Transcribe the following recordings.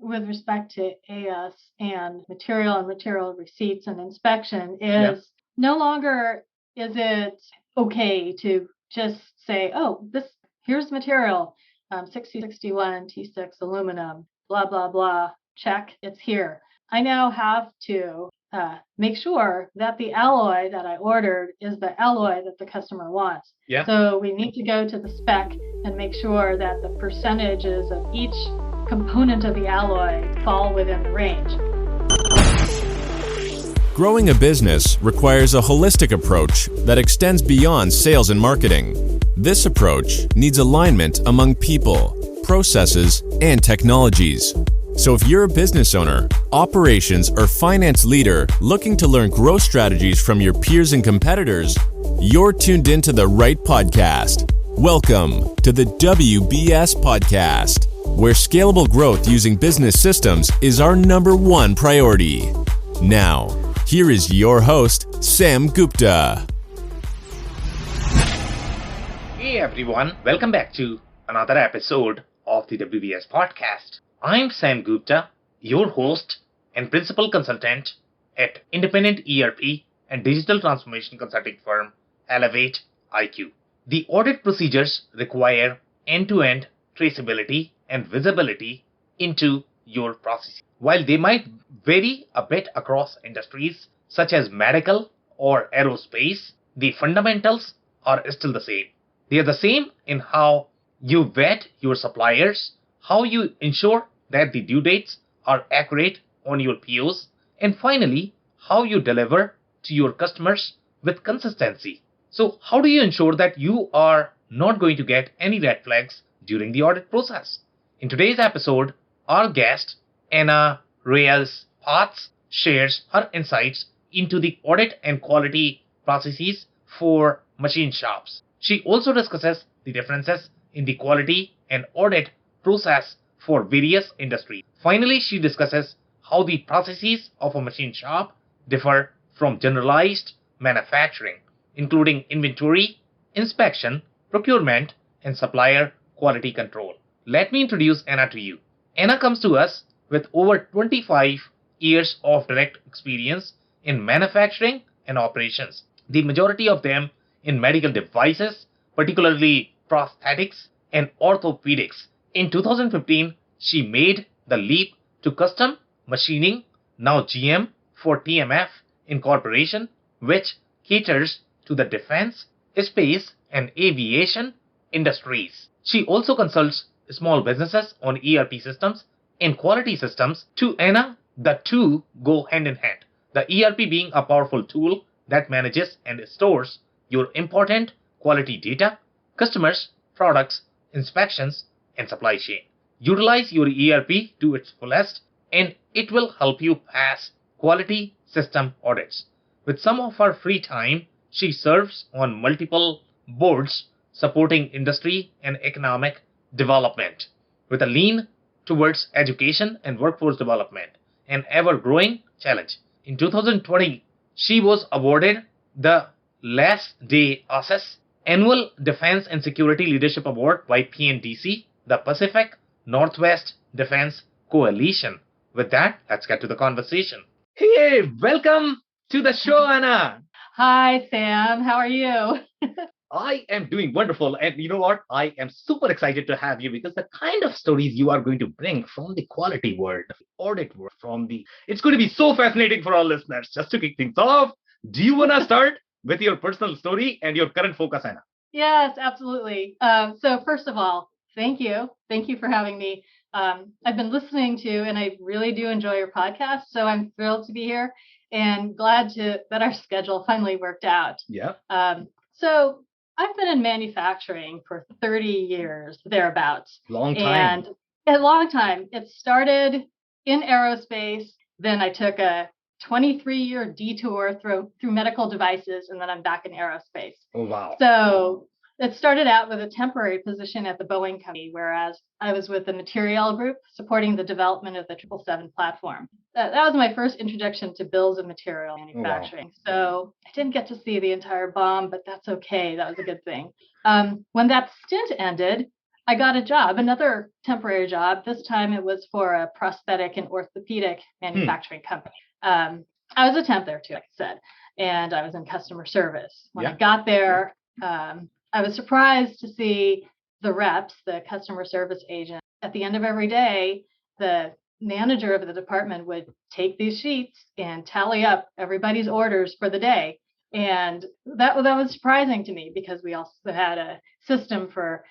with respect to AS and material receipts and inspection Yeah. is no longer is it okay to just say, oh, here's material, 6061 T6 aluminum, blah, blah, blah, check, it's here. I now have to make sure that the alloy that I ordered is the alloy that the customer wants. Yeah. So we need to go to the spec and make sure that the percentages of each component of the alloy fall within the range. Growing a business requires a holistic approach that extends beyond sales and marketing. This approach needs alignment among people, processes, and technologies. So if you're a business owner, operations, or finance leader looking to learn growth strategies from your peers and competitors, you're tuned into the right podcast. Welcome to the WBS Podcast, where scalable growth using business systems is our #1 priority. Now, here is your host, Sam Gupta. Hey everyone, welcome back to another episode of the WBS Podcast. I'm Sam Gupta, your host and principal consultant at independent ERP and digital transformation consulting firm Elevate IQ. The audit procedures require end-to-end traceability and visibility into your processes. While they might vary a bit across industries such as medical or aerospace, the fundamentals are still the same. They are the same in how you vet your suppliers, how you ensure that the due dates are accurate on your POs, and finally, how you deliver to your customers with consistency. So how do you ensure that you are not going to get any red flags during the audit process? In today's episode, our guest, Anna Reyes-Potts, shares her insights into the audit and quality processes for machine shops. She also discusses the differences in the quality and audit process for various industries. Finally, she discusses how the processes of a machine shop differ from generalized manufacturing, including inventory, inspection, procurement, and supplier quality control. Let me introduce Anna to you. Anna comes to us with over 25 years of direct experience in manufacturing and operations, the majority of them in medical devices, particularly prosthetics and orthopedics. In 2015, she made the leap to custom machining, now GM for TMF Incorporation, which caters to the defense, space, and aviation industries. She also consults small businesses on ERP systems and quality systems. To Anna, the two go hand in hand. The ERP being a powerful tool that manages and stores your important quality data, customers, products, inspections, and supply chain. Utilize your ERP to its fullest and it will help you pass quality system audits. With some of her free time, she serves on multiple boards supporting industry and economic development with a lean towards education and workforce development, an ever-growing challenge. In 2020, she was awarded the Last Day Assess Annual Defense and Security Leadership Award by PNDC, the Pacific Northwest Defense Coalition. With that, let's get to the conversation. Hey, welcome to the show, Anna. Hi, Sam. How are you? I am doing wonderful. And you know what? I am super excited to have you because the kind of stories you are going to bring from the quality world, audit world, it's going to be so fascinating for our listeners. Just to kick things off, do you want to start with your personal story and your current focus, Anna? Yes, absolutely. So first of all, thank you. Thank you for having me. I've been listening to, and I really do enjoy your podcast. So I'm thrilled to be here and glad that our schedule finally worked out. Yeah. So I've been in manufacturing for 30 years, thereabouts. Long time. And a long time. It started in aerospace. Then I took a 23-year detour through medical devices, and then I'm back in aerospace. Oh, wow. So it started out with a temporary position at the Boeing company, whereas I was with the material group supporting the development of the 777 platform. That was my first introduction to bills of material manufacturing. Oh, wow. So I didn't get to see the entire bomb, but that's okay. That was a good thing. When that stint ended, I got a job, another temporary job. This time it was for a prosthetic and orthopedic manufacturing company. I was a temp there too, like I said, and I was in customer service. When I got there, I was surprised to see the reps, the customer service agent. At the end of every day, the manager of the department would take these sheets and tally up everybody's orders for the day. And that was surprising to me because we also had a system for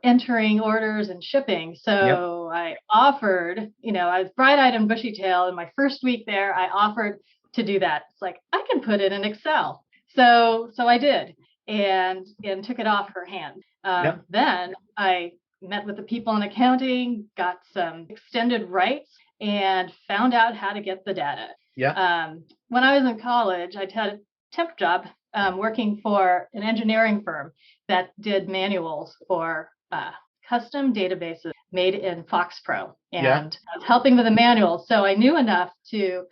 entering orders and shipping. So I offered, I was bright-eyed and bushy-tailed. In my first week there, I offered to do that. It's like, I can put it in Excel. So I did and took it off her hand. Then I met with the people in accounting, got some extended rights, and found out how to get the data. When I was in college, I had a temp job working for an engineering firm that did manuals for custom databases made in FoxPro, and I was helping with the manuals. So I knew enough to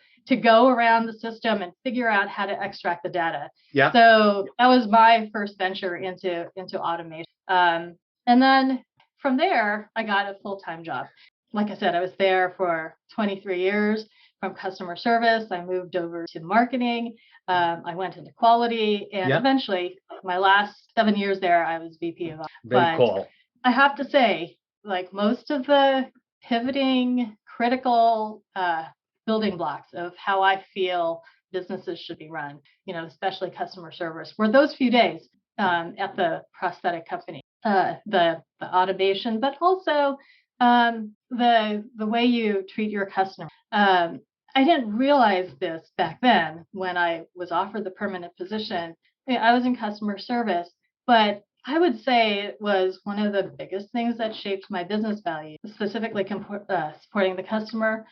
go around the system and figure out how to extract the data. So that was my first venture into automation. And then from there, I got a full-time job. Like I said, I was there for 23 years. From customer service, I moved over to marketing. I went into quality, and eventually, my last 7 years there, I was VP of. Very cool. I have to say, like most of the pivoting, critical building blocks of how I feel businesses should be run, especially customer service, were those few days at the prosthetic company. The automation, but also the way you treat your customer. I didn't realize this back then when I was offered the permanent position. I was in customer service, but I would say it was one of the biggest things that shaped my business value, specifically supporting the customer.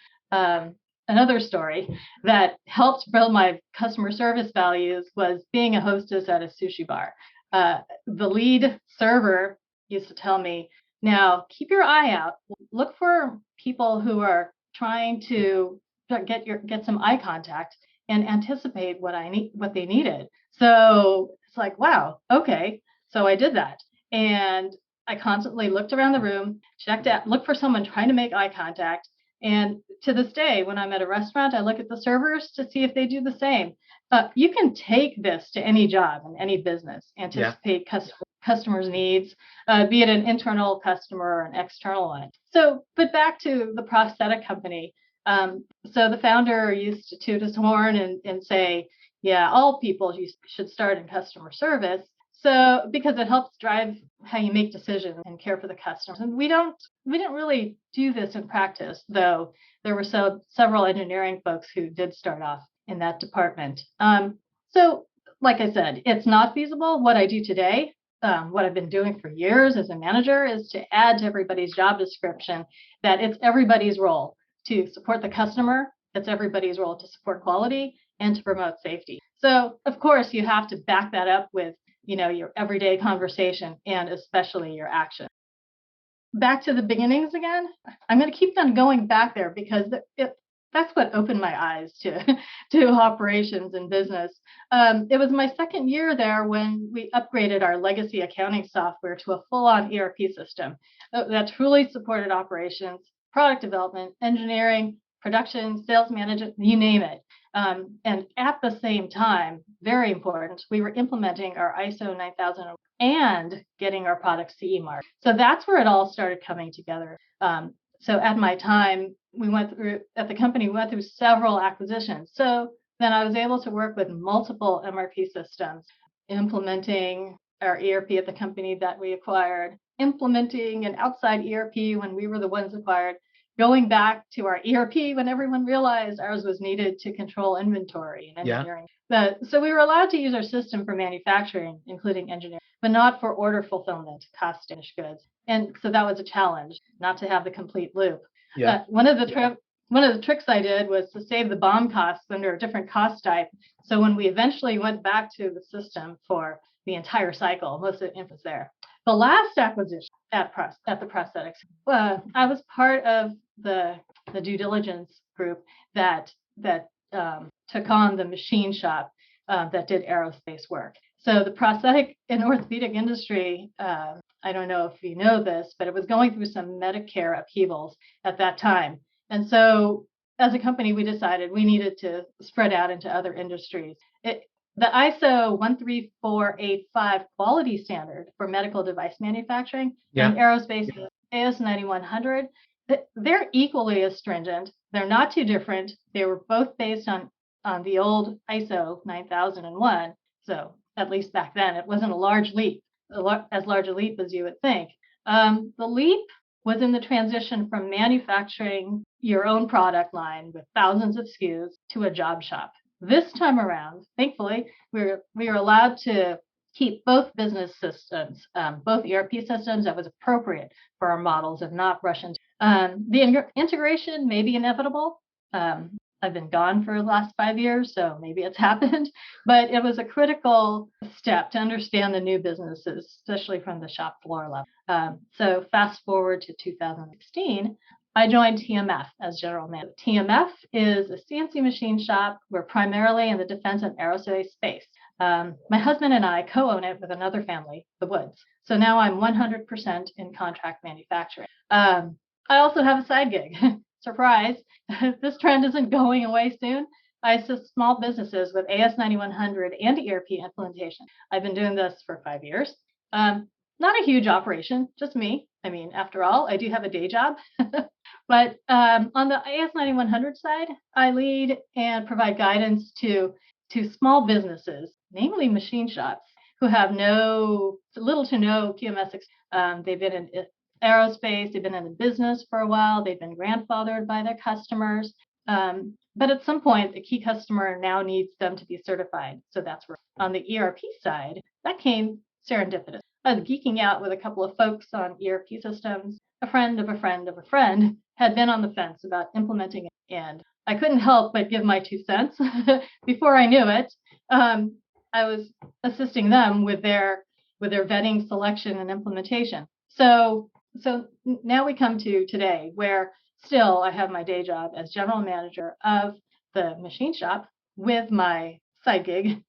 Another story that helped build my customer service values was being a hostess at a sushi bar. The lead server used to tell me, now keep your eye out. Look for people who are trying to get some eye contact and anticipate what they needed. So it's like, wow, okay. So I did that. And I constantly looked around the room, looked for someone trying to make eye contact. And to this day, when I'm at a restaurant, I look at the servers to see if they do the same. You can take this to any job in any business, anticipate customers' needs, be it an internal customer or an external one. So, but back to the prosthetic company. So the founder used to toot his horn and say, all people should start in customer service. So because it helps drive how you make decisions and care for the customers. And we didn't really do this in practice, though there were several engineering folks who did start off in that department. So like I said, it's not feasible. What I do today, what I've been doing for years as a manager, is to add to everybody's job description that it's everybody's role to support the customer. It's everybody's role to support quality and to promote safety. So of course you have to back that up with your everyday conversation and especially your action. Back to the beginnings again. I'm going to keep on going back there because that's what opened my eyes to operations and business. It was my second year there when we upgraded our legacy accounting software to a full-on ERP system that truly supported operations, product development, engineering, production, sales management, you name it. And at the same time, very important, we were implementing our ISO 9000 and getting our products CE mark. So that's where it all started coming together. So at my time, at the company, we went through several acquisitions. So then I was able to work with multiple MRP systems, implementing our ERP at the company that we acquired, implementing an outside ERP when we were the ones acquired, going back to our ERP when everyone realized ours was needed to control inventory and engineering. So we were allowed to use our system for manufacturing, including engineering, but not for order fulfillment, cost finished goods. And so that was a challenge, not to have the complete loop. One of the tricks I did was to save the BOM costs under a different cost type. So when we eventually went back to the system for the entire cycle, most of the info was there. The last acquisition at the prosthetics, I was part of the due diligence group that took on the machine shop that did aerospace work. So the prosthetic and orthopedic industry, I don't know if you know this, but it was going through some Medicare upheavals at that time. And so as a company, we decided we needed to spread out into other industries. The ISO 13485 quality standard for medical device manufacturing and aerospace AS 9100, they're equally as stringent. They're not too different. They were both based on the old ISO 9001. So at least back then, it wasn't a large leap, as large a leap as you would think. The leap was in the transition from manufacturing your own product line with thousands of SKUs to a job shop. This time around, thankfully, we were allowed to keep both business systems, both ERP systems that was appropriate for our models and not rush into. The integration may be inevitable. I've been gone for the last 5 years, so maybe it's happened, but it was a critical step to understand the new businesses, especially from the shop floor level. So fast forward to 2016, I joined TMF as general manager. TMF is a CNC machine shop. We're primarily in the defense and aerospace space. My husband and I co-own it with another family, the Woods. So now I'm 100% in contract manufacturing. I also have a side gig. Surprise, this trend isn't going away soon. I assist small businesses with AS 9100 and ERP implementation. I've been doing this for 5 years. Not a huge operation, just me. I mean, after all, I do have a day job. But on the AS 9100 side, I lead and provide guidance to small businesses, namely machine shops, who have little to no QMS. They've been in aerospace, they've been in the business for a while, they've been grandfathered by their customers. But at some point, the key customer now needs them to be certified. So that's where on the ERP side, that came serendipitous. I was geeking out with a couple of folks on ERP systems. A friend of a friend of a friend had been on the fence about implementing it, and I couldn't help but give my 2 cents. Before I knew it, I was assisting them with their vetting, selection, and implementation. So now we come to today, where still I have my day job as general manager of the machine shop with my side gig,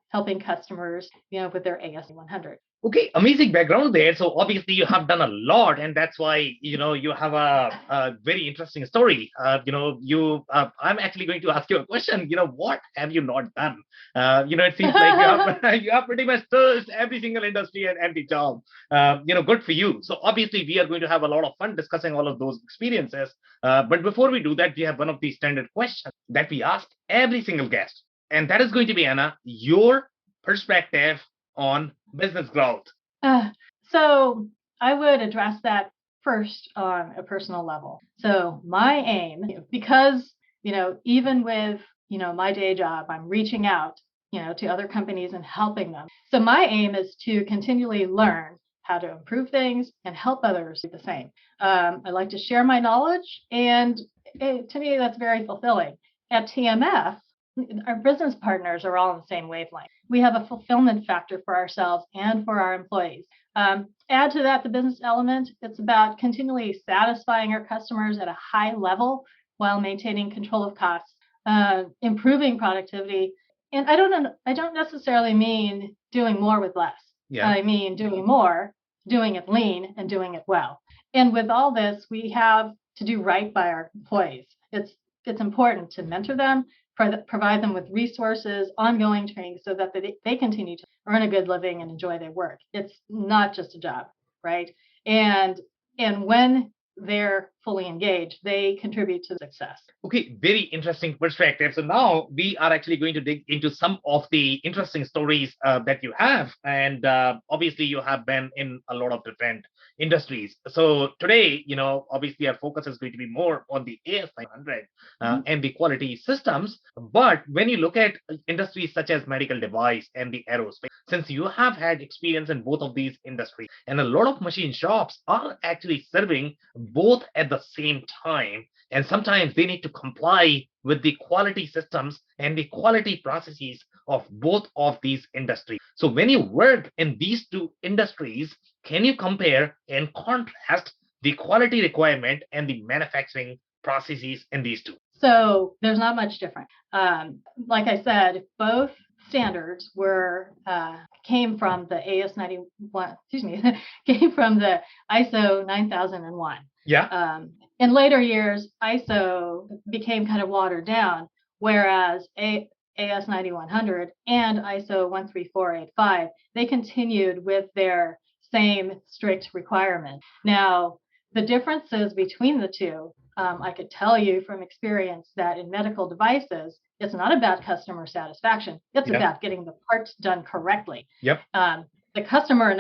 helping customers, with their AS 100. Okay, amazing background there. So obviously you have done a lot, and that's why you have a very interesting story. I'm actually going to ask you a question. What have you not done? It seems like you have pretty much touched every single industry and every job. Good for you. So obviously we are going to have a lot of fun discussing all of those experiences. But before we do that, we have one of the standard questions that we ask every single guest, and that is going to be, Anna, your perspective on business growth. So I would address that first on a personal level. So my aim, because, even with, my day job, I'm reaching out, to other companies and helping them. So my aim is to continually learn how to improve things and help others do the same. I like to share my knowledge, and to me, that's very fulfilling. At TMF, our business partners are all on the same wavelength. We have a fulfillment factor for ourselves and for our employees. Add to that the business element. It's about continually satisfying our customers at a high level while maintaining control of costs, improving productivity. And I don't necessarily mean doing more with less. Yeah. I mean doing more, doing it lean, and doing it well. And with all this, we have to do right by our employees. It's important to mentor them, provide them with resources, ongoing training, so that they continue to earn a good living and enjoy their work. It's not just a job, right? And when they're fully engaged, they contribute to success. Okay, very interesting perspective. So now we are actually going to dig into some of the interesting stories that you have. And obviously you have been in a lot of different industries. So today, obviously our focus is going to be more on the AS900 and the quality systems. But when you look at industries such as medical device and the aerospace, since you have had experience in both of these industries, and a lot of machine shops are actually serving both at the same time, and sometimes they need to comply with the quality systems and the quality processes of both of these industries. So when you work in these two industries, can you compare and contrast the quality requirement and the manufacturing processes in these two? So there's not much different. Like I said, both standards came from the AS91, came from the ISO 9001. Yeah. In later years, ISO became kind of watered down, whereas AS 9100 and ISO 13485, they continued with their same strict requirements. Now, the differences between the two, I could tell you from experience that in medical devices, it's not about customer satisfaction. It's about getting the parts done correctly. Yep. The customer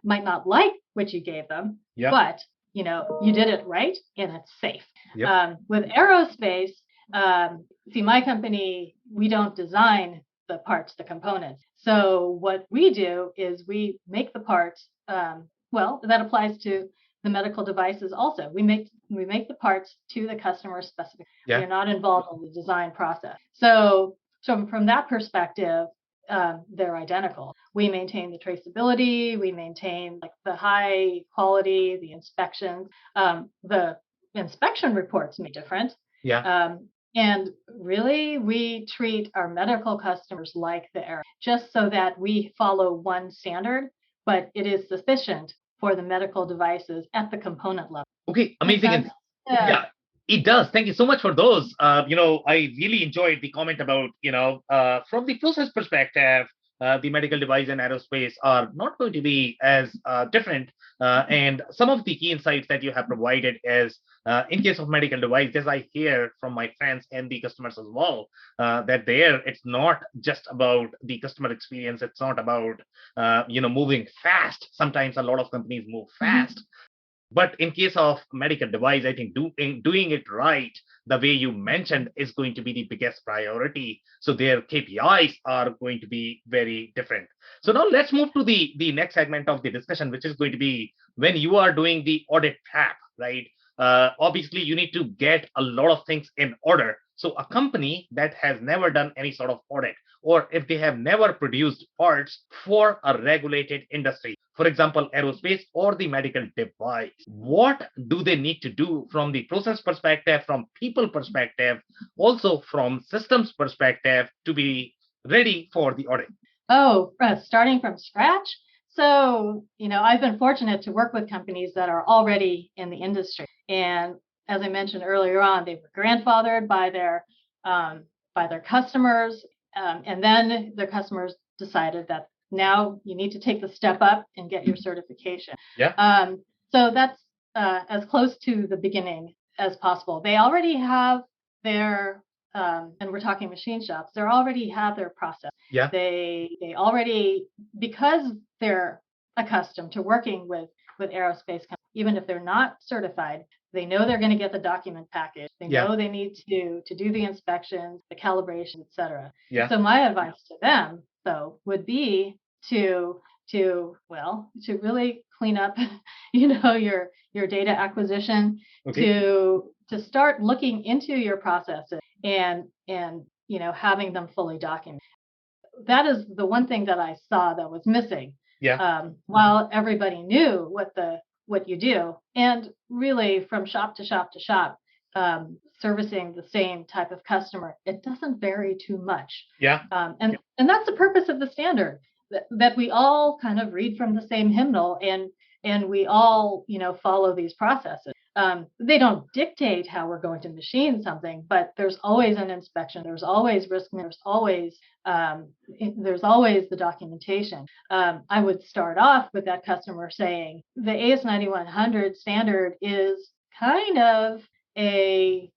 might not like what you gave them, but you did it right and it's safe. Yep. With aerospace, see, my company, we don't design the parts, the components. So what we do is we make the parts. That applies to the medical devices also. We make the parts to the customer specification. Yeah. We're not involved in the design process. So from that perspective, they're identical. We maintain the traceability. We maintain the high quality, the inspections. The inspection reports may be different. Yeah. And really, we treat our medical customers like the air, just so that we follow one standard, but it is sufficient for the medical devices at the component level. Okay, amazing. Yeah, it does. Thank you so much for those. I really enjoyed the comment about, from the process perspective, the medical device and aerospace are not going to be as different. And some of the key insights that you have provided is, in case of medical devices, I hear from my friends and the customers as well, that it's not just about the customer experience. It's not about, moving fast. Sometimes a lot of companies move fast. Mm-hmm. But in case of medical device, I think doing it right, the way you mentioned, is going to be the biggest priority. So their KPIs are going to be very different. So now let's move to the next segment of the discussion, which is going to be when you are doing the audit prep, right? Obviously, you need to get a lot of things in order. So a company that has never done any sort of audit, or if they have never produced parts for a regulated industry, for example, aerospace or the medical device, what do they need to do from the process perspective, from people perspective, also from systems perspective, to be ready for the audit? Oh, starting from scratch? So, I've been fortunate to work with companies that are already in the industry. And as I mentioned earlier on, they were grandfathered by their customers. And then their customers decided that now you need to take the step up and get your certification. Yeah. So that's as close to the beginning as possible. They already have their, and we're talking machine shops, they already have their process. Yeah. They already, because they're accustomed to working with aerospace companies, even if they're not certified, they know they're going to get the document package. They know they need to do the inspections, the calibration, etc. Yeah. So my advice to them, though, would be to really clean up, your data acquisition, to start looking into your processes and having them fully documented. That is the one thing that I saw that was missing. Yeah. While everybody knew what you do, and really from shop to shop to shop, servicing the same type of customer, it doesn't vary too much. Yeah. And that's the purpose of the standard, that we all kind of read from the same hymnal, and we all follow these processes. They don't dictate how we're going to machine something, but there's always an inspection, there's always risk, there's always the documentation. I would start off with that customer saying the AS9100 standard is kind of a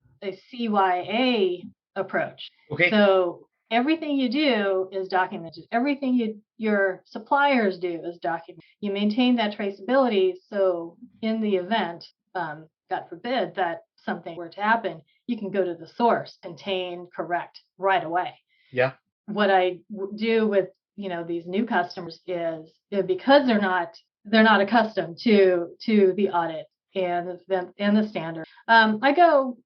CYA approach. Okay. So everything you do is documented. Everything your suppliers do is documented. You maintain that traceability, so in the event, God forbid, that something were to happen, you can go to the source, contain, correct right away. Yeah. What I do with these new customers is, because they're not accustomed to the audit and the standard, I go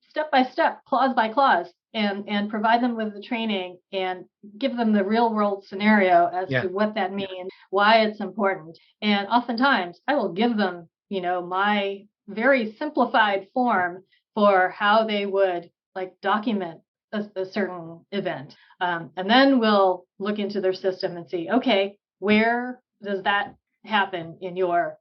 step by step, clause by clause, and provide them with the training and give them the real world scenario as to what that means, why it's important. And oftentimes I will give them, my very simplified form for how they would document a certain event. And then we'll look into their system and see, okay, where does that happen in your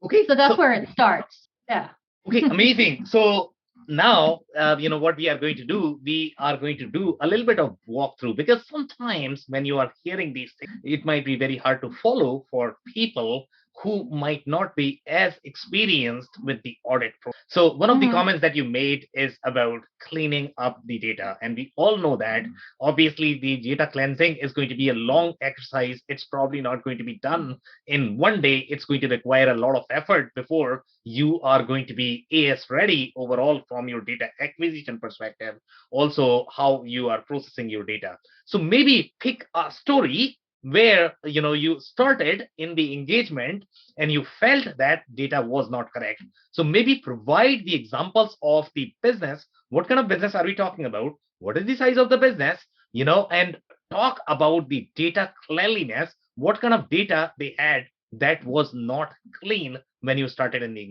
Okay. so that's where it starts. Yeah. Okay, amazing. So now, what we are going to do, we are going to do a little bit of walkthrough, because sometimes when you are hearing these things, it might be very hard to follow for people who might not be as experienced with the audit process. So one of the comments that you made is about cleaning up the data. And we all know that obviously the data cleansing is going to be a long exercise. It's probably not going to be done in one day. It's going to require a lot of effort before you are going to be AS ready overall from your data acquisition perspective, also how you are processing your data. So maybe pick a story where you started in the engagement and you felt that data was not correct. So maybe provide the examples of the business. What kind of business are we talking about? What is the size of the business? And talk about the data cleanliness. What kind of data they had that was not clean when you started in the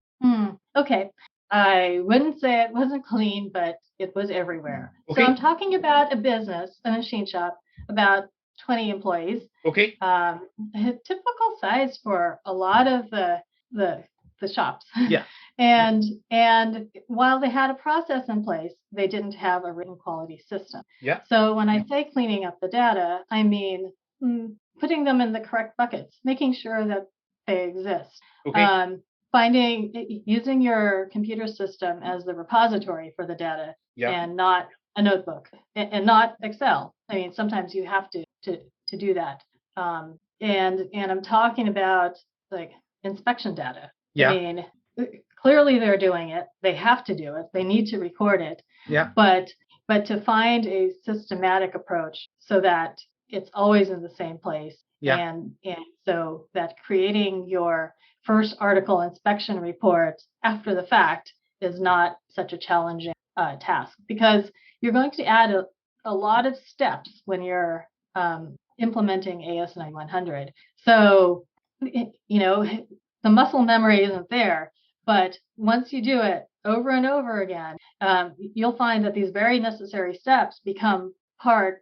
Okay. I wouldn't say it wasn't clean, but it was everywhere. Okay. So I'm talking about a business, a machine shop, about 20 employees. Okay. A typical size for a lot of the shops. Yeah. and while they had a process in place, they didn't have a written quality system. Yeah. So when I say cleaning up the data, I mean putting them in the correct buckets, making sure that they exist. Okay. Using your computer system as the repository for the data, Yeah. and not a notebook and not Excel. I mean, sometimes you have to do that. And I'm talking about like inspection data. Yeah. I mean, clearly they're doing it. They have to do it. They need to record it. Yeah. But to find a systematic approach so that it's always in the same place. Yeah. And so that creating your first article inspection report after the fact is not such a challenging task, because you're going to add a lot of steps when you're implementing AS9100. So, the muscle memory isn't there, but once you do it over and over again, you'll find that these very necessary steps become your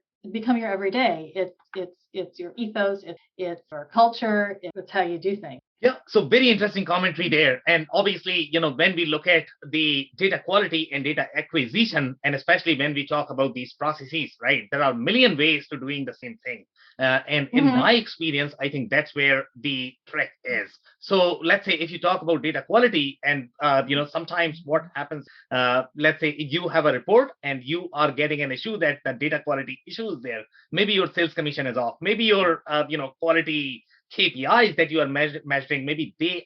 everyday. It's your ethos, it's your culture, it's how you do things. Yeah, so very interesting commentary there. And obviously, when we look at the data quality and data acquisition, and especially when we talk about these processes, right, there are a million ways to doing the same thing. And in my experience, I think that's where the trick is. So let's say if you talk about data quality and, sometimes what happens, let's say you have a report and you are getting an issue that the data quality issue is there. Maybe your sales commission is off. Maybe your, quality KPIs that you are measuring, maybe they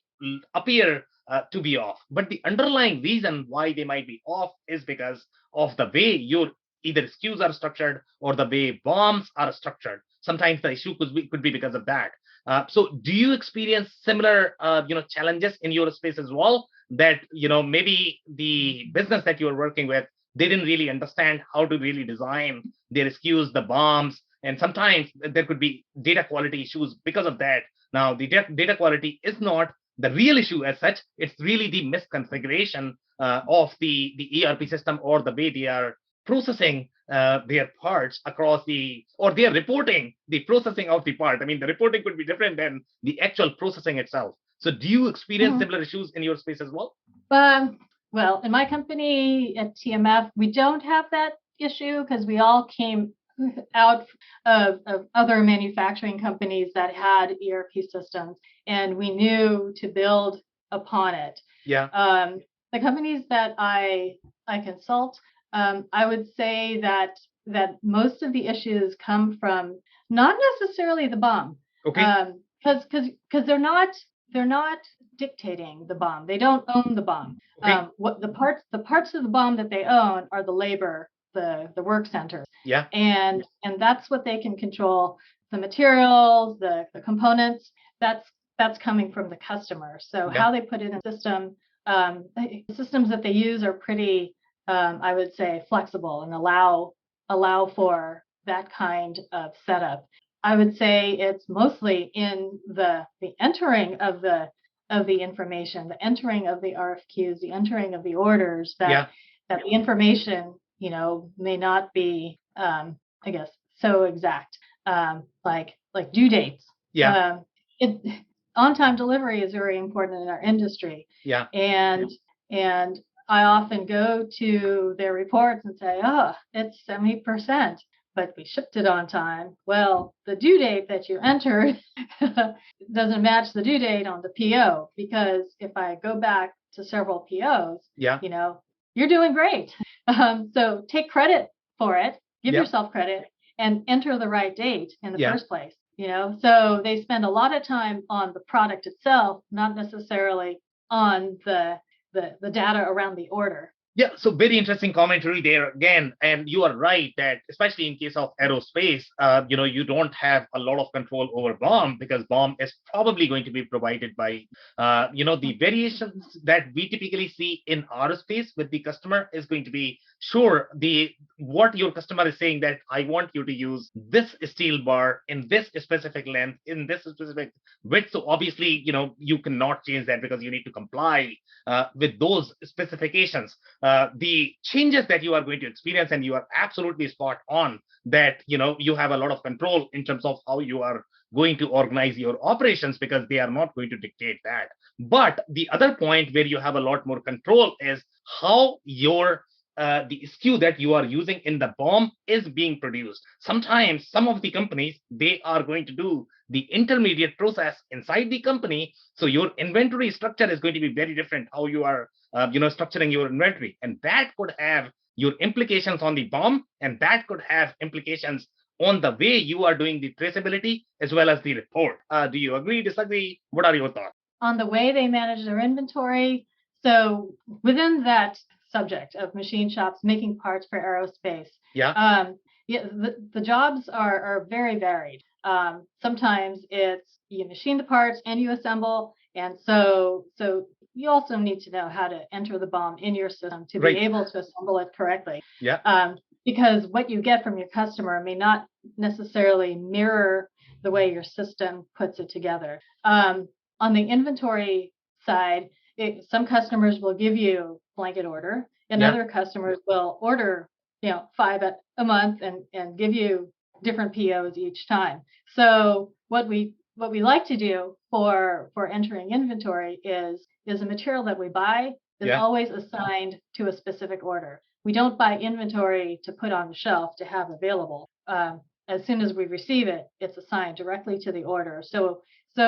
appear to be off. But the underlying reason why they might be off is because of the way your either SKUs are structured or the way bombs are structured. Sometimes the issue could be because of that. So do you experience similar, challenges in your space as well? That, maybe the business that you're working with, they didn't really understand how to really design their SKUs, the bombs, and sometimes there could be data quality issues because of that. Now, the data quality is not the real issue as such. It's really the misconfiguration of the ERP system, or the way they are processing their parts across or they are reporting the processing of the part. I mean, the reporting could be different than the actual processing itself. So do you experience similar issues in your space as well? Well, in my company at TMF, we don't have that issue because we all came out of other manufacturing companies that had ERP systems, and we knew to build upon it. Yeah. The companies that I consult, I would say that most of the issues come from not necessarily the BOM. Okay. Because they're not dictating the BOM. They don't own the BOM. Okay. What the parts of the BOM that they own are the labor, the work centers. Yeah. And that's what they can control. The materials, the components, that's coming from the customer. So how they put it in the system, the systems that they use are pretty, I would say, flexible and allow for that kind of setup. I would say it's mostly in the entering of the information, the entering of the RFQs, the entering of the orders, that the information may not be, I guess, so exact, like due dates. Yeah. It On-time delivery is very important in our industry, Yeah. and I often go to their reports and say, oh, it's 70%, but we shipped it on time. Well, the due date that you entered doesn't match the due date on the PO, because if I go back to several POs, Yeah. you're doing great. So take credit for it, give Yep. yourself credit, and enter the right date in the Yeah. first place. So they spend a lot of time on the product itself, not necessarily on the data around the order. Yeah, so very interesting commentary there again, and you are right that especially in case of aerospace, you don't have a lot of control over BOM, because BOM is probably going to be provided by, the variations that we typically see in our space with the customer is going to be sure what your customer is saying, that I want you to use this steel bar in this specific length in this specific width. So obviously, you cannot change that because you need to comply with those specifications. The changes that you are going to experience, and you are absolutely spot on that you have a lot of control in terms of how you are going to organize your operations, because they are not going to dictate that. But the other point where you have a lot more control is how the SKU that you are using in the BOM is being produced. Sometimes some of the companies, they are going to do the intermediate process inside the company, so your inventory structure is going to be very different how you are structuring your inventory, and that could have your implications on the BOM, and that could have implications on the way you are doing the traceability as well as the report. Do you agree, disagree? What are your thoughts on the way they manage their inventory? So within that subject of machine shops making parts for aerospace, yeah the jobs are very varied. Sometimes it's you machine the parts and you assemble, and so you also need to know how to enter the BOM in your system to Right. be able to assemble it correctly. Yeah. Because what you get from your customer may not necessarily mirror the way your system puts it together. On the inventory side, some customers will give you blanket order, and Yeah. other customers will order 5 a month and give you different POs each time. So what we like to do for entering inventory is a material that we buy is Yeah. always assigned to a specific order. We don't buy inventory to put on the shelf to have available. As soon as we receive it, it's assigned directly to the order. So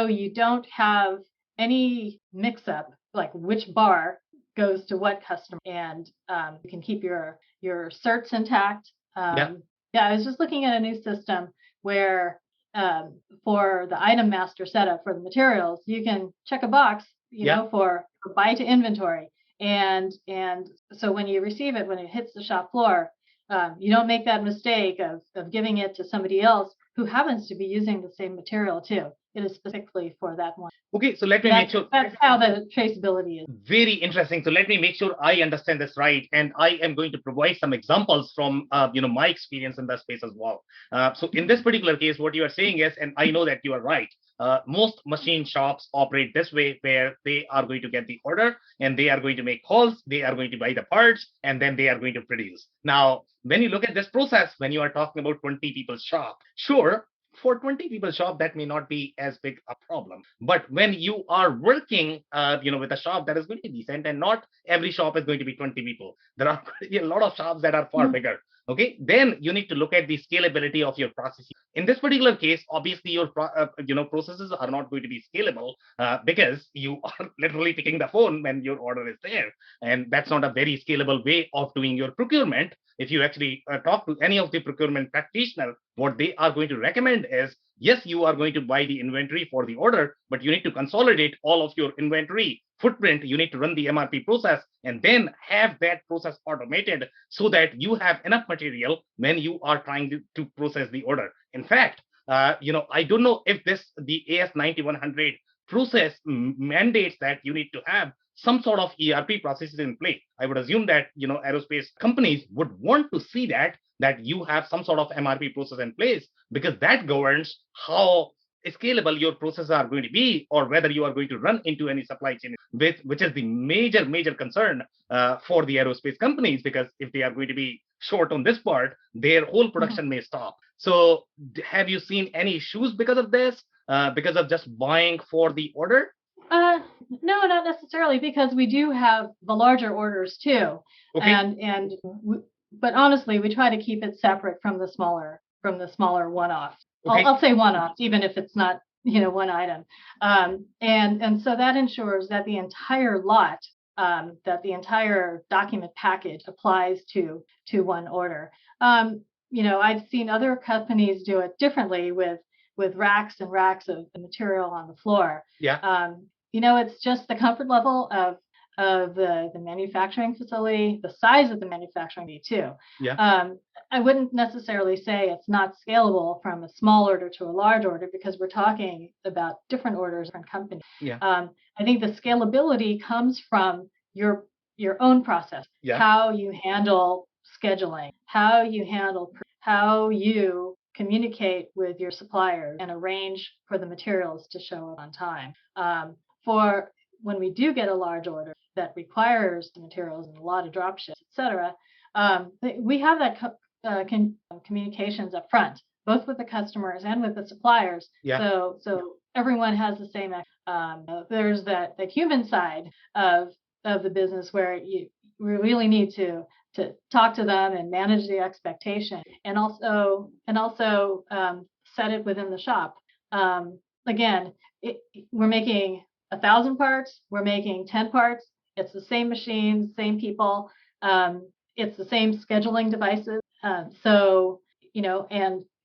you don't have any mix-up, like which bar goes to what customer, and you can keep your certs intact. Yeah. I was just looking at a new system where for the item master setup for the materials, you can check a box, for buy to inventory. And so when you receive it, when it hits the shop floor, you don't make that mistake of giving it to somebody else who happens to be using the same material too. It is specifically for that one. Okay, so let me make sure. That's how the traceability is. Very interesting. So let me make sure I understand this right, and I am going to provide some examples from my experience in that space as well. So in this particular case, what you are saying is, and I know that you are right, most machine shops operate this way, where they are going to get the order and they are going to make calls, they are going to buy the parts, and then they are going to produce. Now, when you look at this process, when you are talking about 20 people shop, sure, for 20 people shop, that may not be as big a problem. But when you are working, with a shop that is going to be decent, and not every shop is going to be 20 people, there are going to be a lot of shops that are far bigger. Okay, then you need to look at the scalability of your processes. In this particular case, obviously your processes are not going to be scalable because you are literally picking the phone when your order is there, and that's not a very scalable way of doing your procurement. If you actually talk to any of the procurement practitioner, what they are going to recommend is, yes, you are going to buy the inventory for the order, but you need to consolidate all of your inventory footprint. You need to run the MRP process and then have that process automated so that you have enough material when you are trying to process the order. In fact, I don't know if the AS9100 process mandates that you need to have some sort of ERP processes in play. I would assume that aerospace companies would want to see that you have some sort of MRP process in place, because that governs how scalable your processes are going to be, or whether you are going to run into any supply chain, which is the major concern for the aerospace companies, because if they are going to be short on this part, their whole production may stop. So have you seen any issues because of this, because of just buying for the order? No, not necessarily, because we do have the larger orders too. Okay. But honestly, we try to keep it separate from the smaller one-offs. Okay. I'll say one-offs, even if it's not, one item. And so that ensures that the entire lot, that the entire document package applies to one order. I've seen other companies do it differently with racks and racks of material on the floor. Yeah. It's just the comfort level of the manufacturing facility, the size of the manufacturing too. Yeah. I wouldn't necessarily say it's not scalable from a small order to a large order, because we're talking about different orders, different companies. Yeah. I think the scalability comes from your own process, Yeah. how you handle scheduling, how you communicate with your suppliers and arrange for the materials to show up on time. For when we do get a large order that requires the materials and a lot of drop ships, et cetera, we have that communications up front, both with the customers and with the suppliers. Yeah. So everyone has the same. There's that human side of the business where we really need to talk to them and manage the expectation, and also set it within the shop. Again, we're making 1,000 parts, we're making 10 parts. It's the same machines, same people. It's the same scheduling devices. And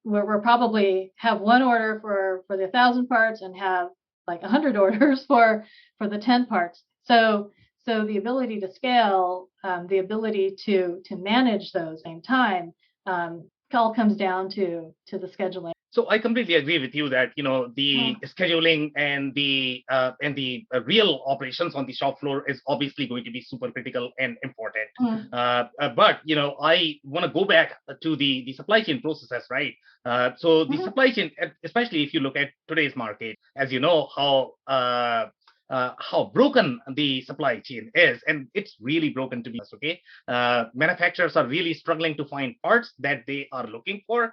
we're probably have one order for the 1,000 parts and have like 100 orders for the 10 parts. So the ability to scale, the ability to manage those at the same time, all comes down to the scheduling. So I completely agree with you that the scheduling and the real operations on the shop floor is obviously going to be super critical and important. But I want to go back to the supply chain processes, right? So the supply chain, especially if you look at today's market, as you know how broken the supply chain is, and it's really broken, to be honest. Okay, manufacturers are really struggling to find parts that they are looking for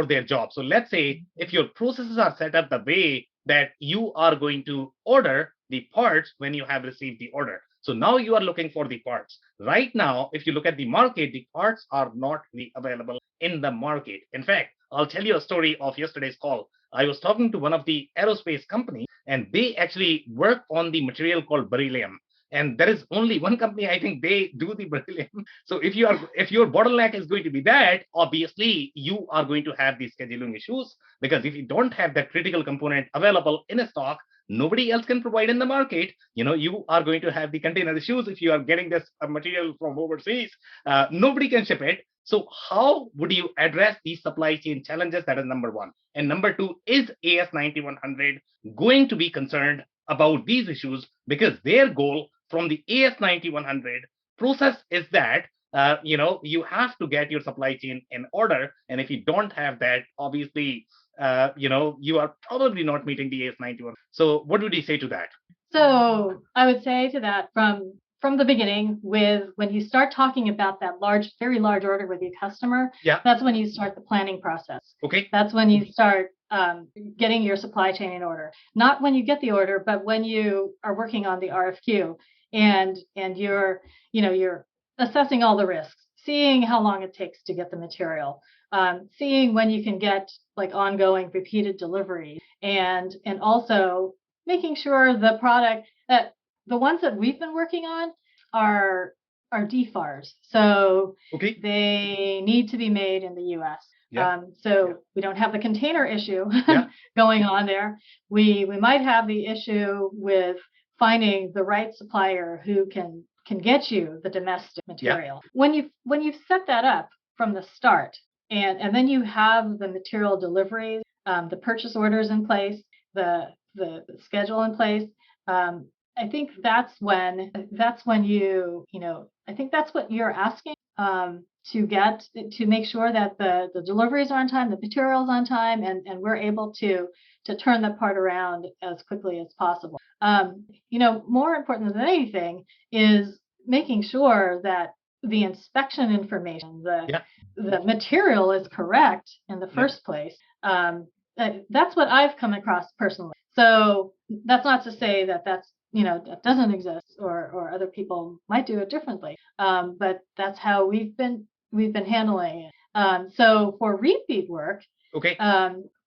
their job. So let's say if your processes are set up the way that you are going to order the parts when you have received the order. So now you are looking for the parts. Right now, if you look at the market, the parts are not really available in the market. In fact, I'll tell you a story of yesterday's call. I was talking to one of the aerospace companies, and they actually work on the material called beryllium. And there is only one company, I think, they do the beryllium. So if your bottleneck is going to be that, obviously you are going to have these scheduling issues, because if you don't have that critical component available in a stock, nobody else can provide in the market. You are going to have the container issues. If you are getting this material from overseas, nobody can ship it. So how would you address these supply chain challenges? That is number one. And number two, is AS9100 going to be concerned about these issues? Because their goal from the AS9100 process is that you have to get your supply chain in order. And if you don't have that, obviously, you are probably not meeting the AS91. So what would you say to that? So I would say to that, from the beginning, when you start talking about that very large order with your customer, that's when you start the planning process. Okay. That's when you start getting your supply chain in order. Not when you get the order, but when you are working on the RFQ and you're assessing all the risks, seeing how long it takes to get the material, seeing when you can get like ongoing repeated delivery, and also making sure the product that the ones that we've been working on are DFARS. So they need to be made in the U.S. We don't have the container issue going on there. We might have the issue with finding the right supplier who can get you the domestic material. When you've set that up from the start, and then you have the material deliveries, the purchase orders in place, the schedule in place, I think that's when I think that's what you're asking. to make sure that the deliveries are on time, the materials on time, and we're able to turn that part around as quickly as possible. More important than anything is making sure that the inspection information, the material is correct in the first place. That's what I've come across personally. So that's not to say that that doesn't exist, or other people might do it differently. But that's how we've been handling it. So for repeat work, Okay.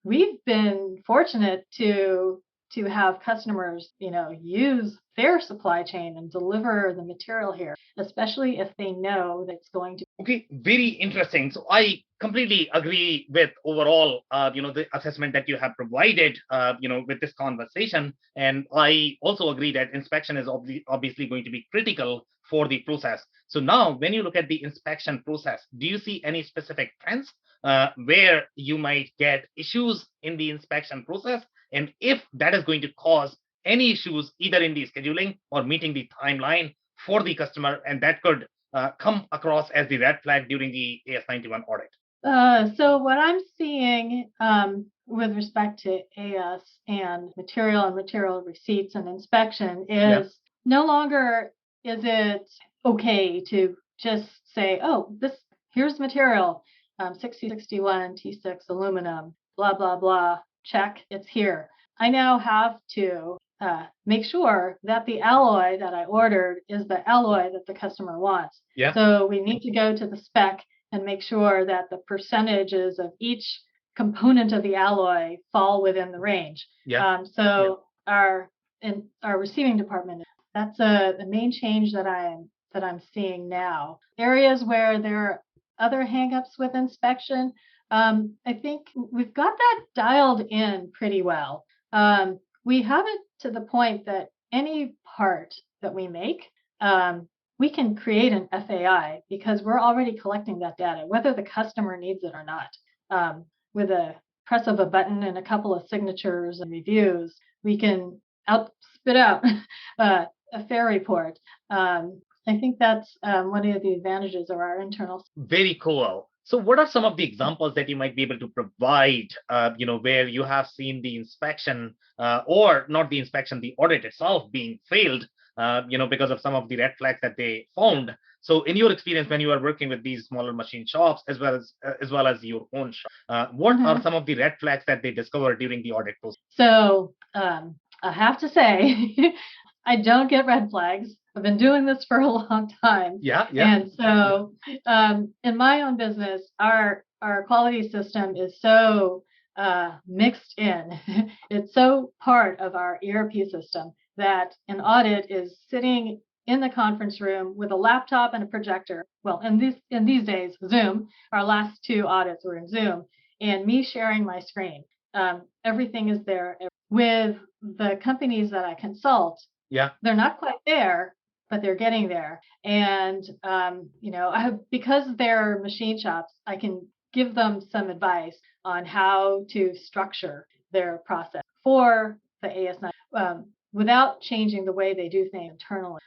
We've been fortunate to have customers, use their supply chain and deliver the material here, especially if they know that it's going to. Okay, very interesting. So I completely agree with overall, the assessment that you have provided, with this conversation. And I also agree that inspection is obviously going to be critical for the process. So now, when you look at the inspection process, do you see any specific trends where you might get issues in the inspection process? And if that is going to cause any issues either in the scheduling or meeting the timeline for the customer, and that could come across as the red flag during the AS91 audit? So what I'm seeing with respect to AS and material receipts and inspection is no longer is it okay to just say, oh, here's material, 6061 T6 aluminum, blah, blah, blah, check, it's here. I now have to make sure that the alloy that I ordered is the alloy that the customer wants. So we need to go to the spec and make sure that the percentages of each component of the alloy fall within the range. Our receiving department, that's the main change that I'm seeing now. Areas where there are other hangups with inspection, I think we've got that dialed in pretty well. We have it to the point that any part that we make, we can create an FAI because we're already collecting that data, whether the customer needs it or not. With a press of a button and a couple of signatures and reviews, we can spit out a fair report. I think that's one of the advantages of our internal. Very cool. So what are some of the examples that you might be able to provide, where you have seen the inspection or not the inspection, the audit itself being failed, because of some of the red flags that they found? So in your experience, when you are working with these smaller machine shops, as well as your own shop, what are some of the red flags that they discovered during the audit process? So I have to say, I don't get red flags. I've been doing this for a long time. And so in my own business, our quality system is so mixed in. It's so part of our ERP system that an audit is sitting in the conference room with a laptop and a projector. Well, in these days, Zoom. Our last two audits were in Zoom, and me sharing my screen. Everything is there. With the companies that I consult, they're not quite there, but they're getting there. And because they're machine shops, I can give them some advice on how to structure their process for the AS9 without changing the way they do things internally.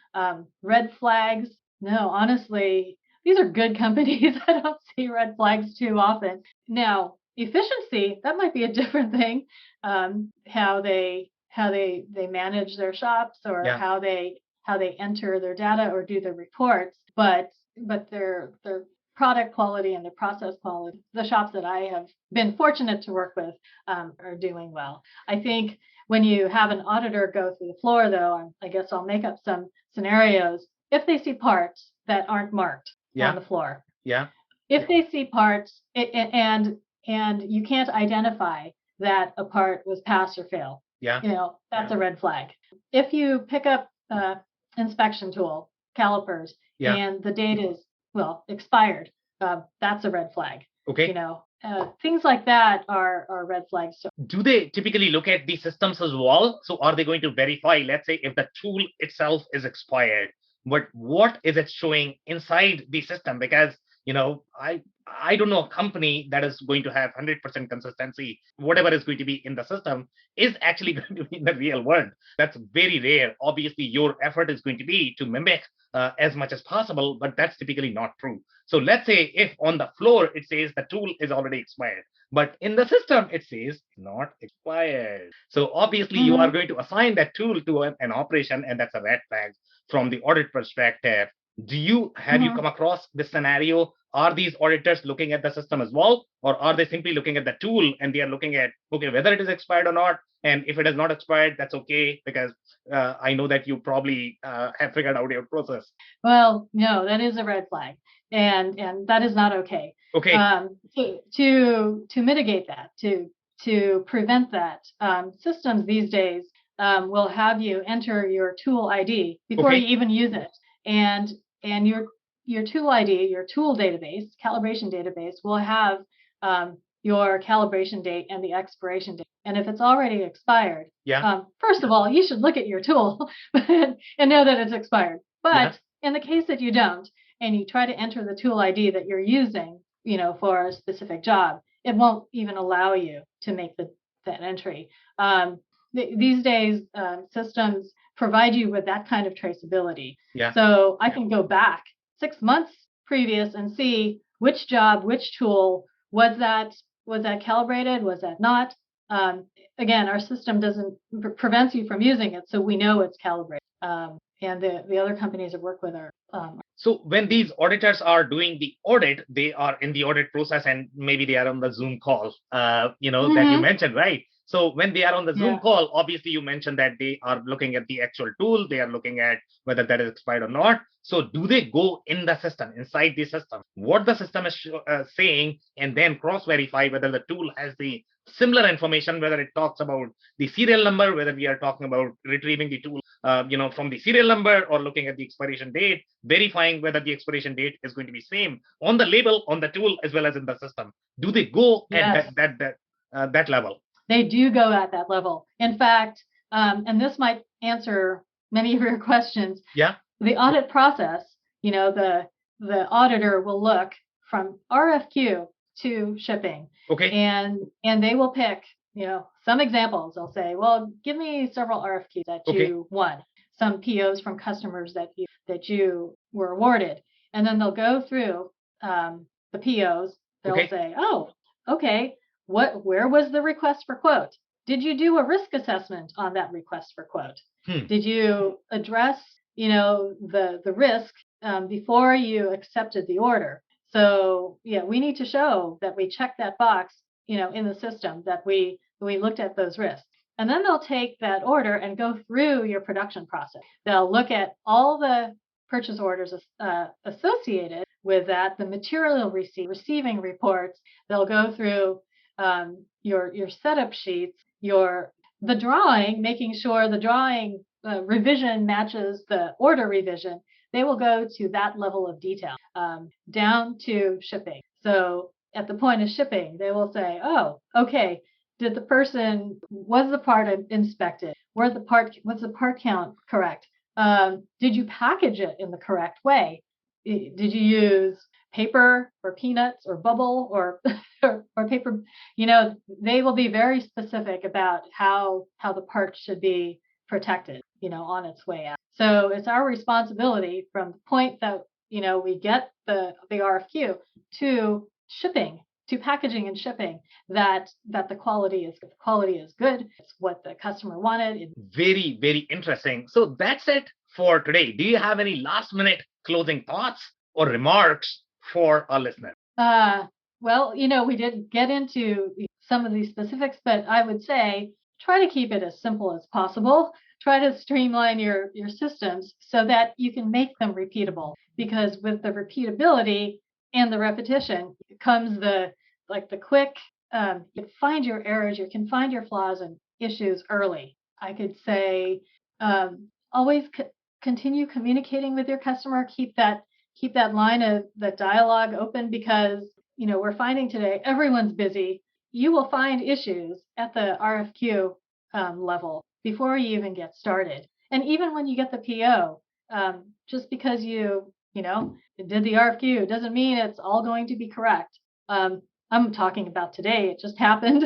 Red flags, no, honestly, these are good companies. I don't see red flags too often. Now, efficiency, that might be a different thing. How they manage their shops, or how they enter their data or do their reports, but their product quality and their process quality, the shops that I have been fortunate to work with are doing well. I think when you have an auditor go through the floor, though, I guess I'll make up some scenarios. If they see parts that aren't marked on the floor, if they see parts and you can't identify that a part was pass or fail, that's a red flag. If you pick up inspection tool, calipers, and the date is expired, that's a red flag. Okay. Things like that are red flags. So, do they typically look at the systems as well? So are they going to verify, let's say, if the tool itself is expired, but what is it showing inside the system? Because I don't know a company that is going to have 100% consistency. Whatever is going to be in the system is actually going to be in the real world. That's very rare. Obviously, your effort is going to be to mimic as much as possible, but that's typically not true. So let's say if on the floor it says the tool is already expired, but in the system it says not expired. So obviously you are Mm-hmm. going to assign that tool to an operation, and that's a red flag from the audit perspective. Have you Mm-hmm. come across this scenario? Are these auditors looking at the system as well, or are they simply looking at the tool and they are looking at, okay, whether it is expired or not? And if it is not expired, that's okay, because I know that you probably have figured out your process. Well, no, that is a red flag, and that is not okay. Okay. To mitigate that, to prevent that, systems these days will have you enter your tool ID before you Okay. even use it, and and your tool ID, your tool database, calibration database, will have your calibration date and the expiration date. And if it's already expired, Yeah. first of all, you should look at your tool and know that it's expired. Yeah. But in the case that you don't, and you try to enter the tool ID that you're using, for a specific job, it won't even allow you to make that entry. These days, systems provide you with that kind of traceability. Yeah. So I can go back 6 months previous and see which job, which tool was that calibrated, was that not. Again, our system doesn't prevents you from using it, so we know it's calibrated. And the other companies that work with are. So when these auditors are doing the audit, they are in the audit process, and maybe they are on the Zoom call, that you Mm-hmm. mentioned, right? So when they are on the Zoom Yeah. call, obviously you mentioned that they are looking at the actual tool, they are looking at whether that is expired or not. So do they go in the system, inside the system, what the system is saying, and then cross-verify whether the tool has the similar information, whether it talks about the serial number, whether we are talking about retrieving the tool from the serial number, or looking at the expiration date, verifying whether the expiration date is going to be same on the label, on the tool, as well as in the system. Do they go at Yes, that level? they do go at that level. In fact, and this might answer many of your questions. Yeah. The audit process, the auditor will look from RFQ to shipping, Okay. and they will pick, some examples. They'll say, well, give me several RFQs that Okay. you won, some POs from customers that you were awarded, and then they'll go through the POs. They'll Okay. say, oh, okay, where was the request for quote? Did you do a risk assessment on that request for quote? Did you address, the risk before you accepted the order? So yeah, we need to show that we checked that box, in the system, that we looked at those risks. And then they'll take that order and go through your production process. They'll look at all the purchase orders associated with that, the material receiving reports. They'll go through your setup sheets, the drawing, making sure the drawing revision matches the order revision. They will go to that level of detail, down to shipping. So at the point of shipping, they will say, oh, okay, was the part inspected? Was the part count correct? Did you package it in the correct way? Did you use paper or peanuts or bubble or or paper? They will be very specific about how the part should be protected, on its way out. So it's our responsibility from the point that, we get the RFQ to shipping, to packaging and shipping, that the quality is good. It's what the customer wanted. Very, very interesting. So that's it for today. Do you have any last minute closing thoughts or remarks for our listeners? Well, we did get into some of these specifics, but I would say try to keep it as simple as possible. Try to streamline your systems so that you can make them repeatable, because with the repeatability and the repetition comes the quick, you can find your errors, you can find your flaws and issues early. I could say always continue communicating with your customer. Keep that line of the dialogue open, because we're finding today everyone's busy. You will find issues at the RFQ level before you even get started. And even when you get the PO, just because you did the RFQ doesn't mean it's all going to be correct. I'm talking about today. It just happened.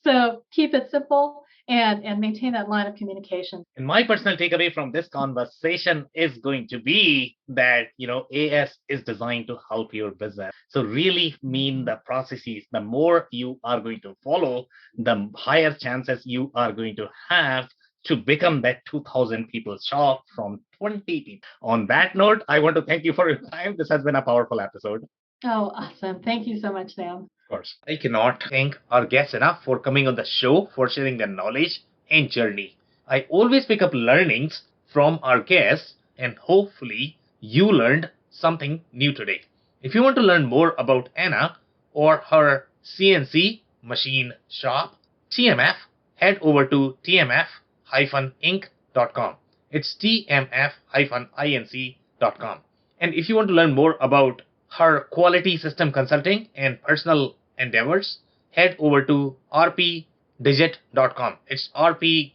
So keep it simple. and maintain that line of communication. And my personal takeaway from this conversation is going to be that, AS is designed to help your business. So really mean the processes. The more you are going to follow, the higher chances you are going to have to become that 2,000 people shop from 20 people. On that note, I want to thank you for your time. This has been a powerful episode. Oh, awesome. Thank you so much, Sam. Of course. I cannot thank our guests enough for coming on the show, for sharing their knowledge and journey. I always pick up learnings from our guests, and hopefully you learned something new today. If you want to learn more about Anna or her CNC machine shop, TMF, head over to tmf-inc.com. It's tmf-inc.com. And if you want to learn more about her quality system consulting and personal endeavors, head over to rpdigit.com. It's rpdigit.com.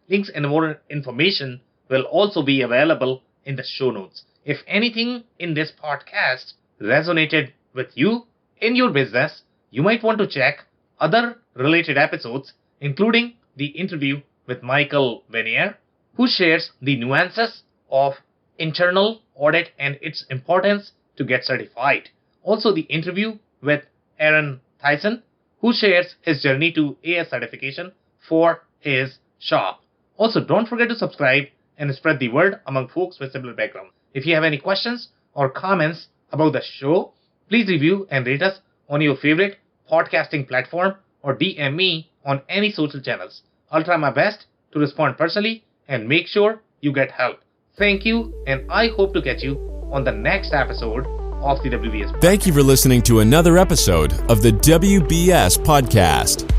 Links and more information will also be available in the show notes. If anything in this podcast resonated with you in your business, you might want to check other related episodes, including the interview with Michael Vanier, who shares the nuances of internal audit and its importance to get certified. Also, the interview with Aaron Tyson, who shares his journey to AS certification for his shop. Also, don't forget to subscribe and spread the word among folks with similar backgrounds. If you have any questions or comments about the show, please review and rate us on your favorite podcasting platform or DM me on any social channels. I'll try my best to respond personally and make sure you get help. Thank you, and I hope to catch you on the next episode of the WBS. Thank you for listening to another episode of the WBS Podcast.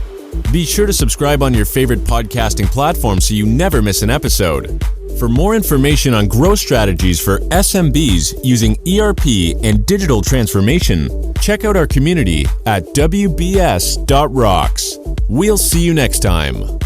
Be sure to subscribe on your favorite podcasting platform so you never miss an episode. For more information on growth strategies for SMBs using ERP and digital transformation, check out our community at wbs.rocks. We'll see you next time.